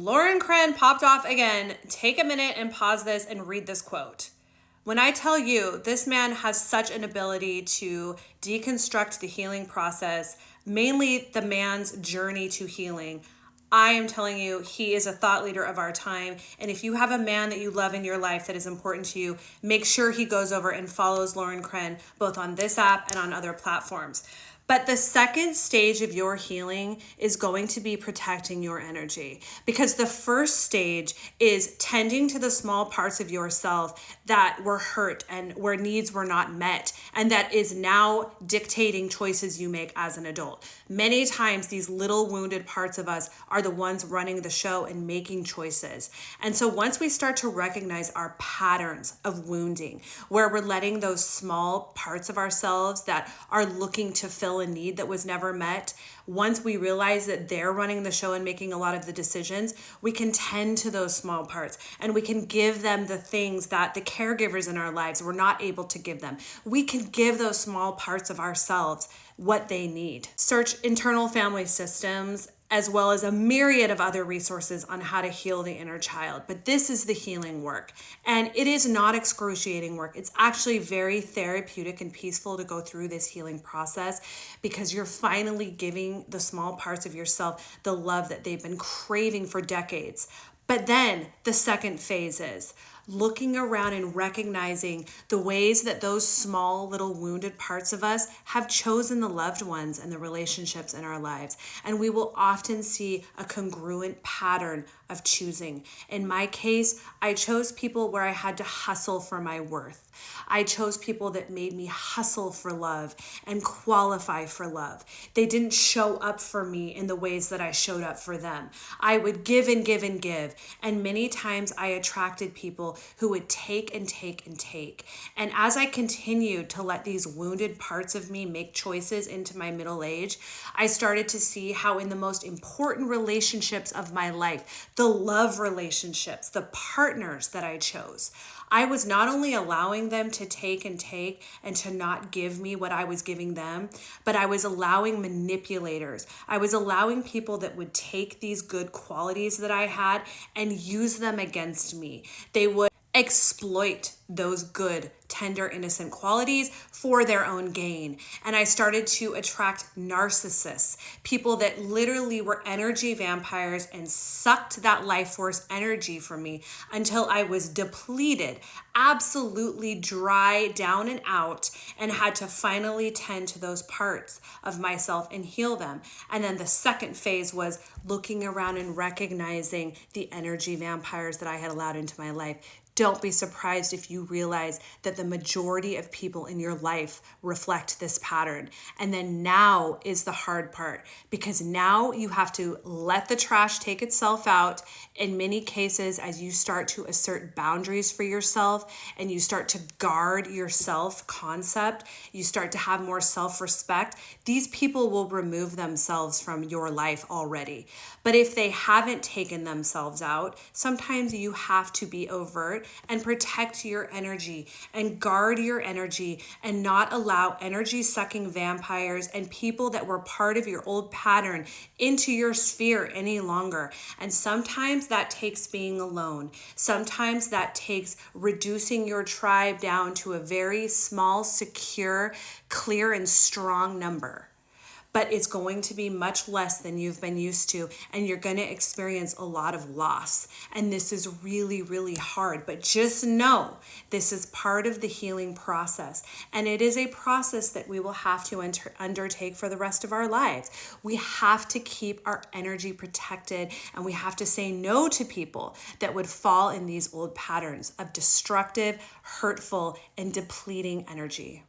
Lorinkrenn popped off again. Take a minute and pause this and read this quote. When I tell you this man has such an ability to deconstruct the healing process, mainly the man's journey to healing, I am telling you, he is a thought leader of our time. And if you have a man that you love in your life that is important to you, make sure he goes over and follows Lorinkrenn, both on this app and on other platforms. But the second stage of your healing is going to be protecting your energy, because the first stage is tending to the small parts of yourself that were hurt and where needs were not met, and that is now dictating choices you make as an adult. Many times these little wounded parts of us are the ones running the show and making choices. And so once we start to recognize our patterns of wounding, where we're letting those small parts of ourselves that are looking to fill a need that was never met, once we realize that they're running the show and making a lot of the decisions, we can tend to those small parts and we can give them the things that the caregivers in our lives were not able to give them. We can give those small parts of ourselves what they need. Search internal family systems, as well as a myriad of other resources on how to heal the inner child. But this is the healing work. And it is not excruciating work. It's actually very therapeutic and peaceful to go through this healing process, because you're finally giving the small parts of yourself the love that they've been craving for decades. But then the second phase is looking around and recognizing the ways that those small little wounded parts of us have chosen the loved ones and the relationships in our lives. And we will often see a congruent pattern of choosing. In my case, I chose people where I had to hustle for my worth. I chose people that made me hustle for love and qualify for love. They didn't show up for me in the ways that I showed up for them. I would give and give and give. And many times I attracted people who would take and take and take. And as I continued to let these wounded parts of me make choices into my middle age, I started to see how in the most important relationships of my life, the love relationships, the partners that I chose, I was not only allowing them to take and to not give me what I was giving them, but I was allowing manipulators. I was allowing people that would take these good qualities that I had and use them against me. They would exploit those good, tender, innocent qualities for their own gain. And I started to attract narcissists, people that literally were energy vampires and sucked that life force energy from me until I was depleted, absolutely dry, down and out, and had to finally tend to those parts of myself and heal them. And then the second phase was looking around and recognizing the energy vampires that I had allowed into my life. Don't be surprised if you realize that the majority of people in your life reflect this pattern. And then now is the hard part, because now you have to let the trash take itself out. In many cases, as you start to assert boundaries for yourself and you start to guard your self concept, you start to have more self-respect, these people will remove themselves from your life already. But if they haven't taken themselves out, sometimes you have to be overt and protect your energy and guard your energy and not allow energy sucking vampires and people that were part of your old pattern into your sphere any longer. And sometimes that takes being alone. Sometimes that takes reducing your tribe down to a very small, secure, clear, and strong number. But it's going to be much less than you've been used to, and you're going to experience a lot of loss. And this is really, really hard. But just know this is part of the healing process, and it is a process that we will have to undertake for the rest of our lives. We have to keep our energy protected, and we have to say no to people that would fall in these old patterns of destructive, hurtful, and depleting energy.